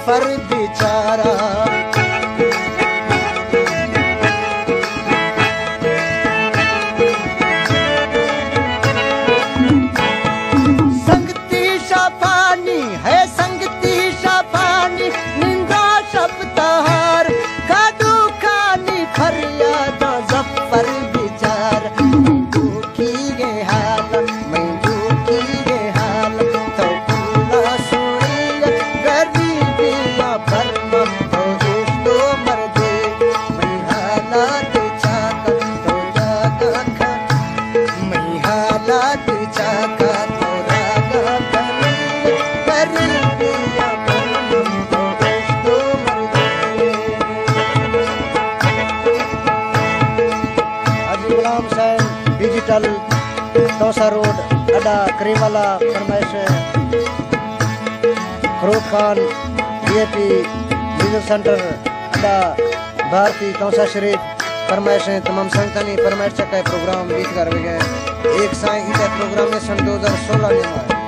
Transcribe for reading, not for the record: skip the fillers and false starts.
पर बेचारा संगती शापानी है, संगती शापानी निंदा शब्दार कादू खानी फरियाद जफर बेचार दुखी गे हाल मैं दुखी गे हाल तो पूरा सुनिए गरीबी पर तो दोस्तों मर दे मैं हालात चाका तो जागा खन मैं हालात चाका तो रागा खन गरीबी पर तो दोस्तों मर दे। हाजी गुलाम हुसैन डिजिटल तौसा रोड अड्डा करीमवाला फरमाइश Farooq Khan DAP music centre अड्डा भारती तौसा शरीफ फरमाइश है तमाम संगतानी फरमाइश चक्का प्रोग्राम बीत कर गए एक साई प्रोग्राम में सन 2016 में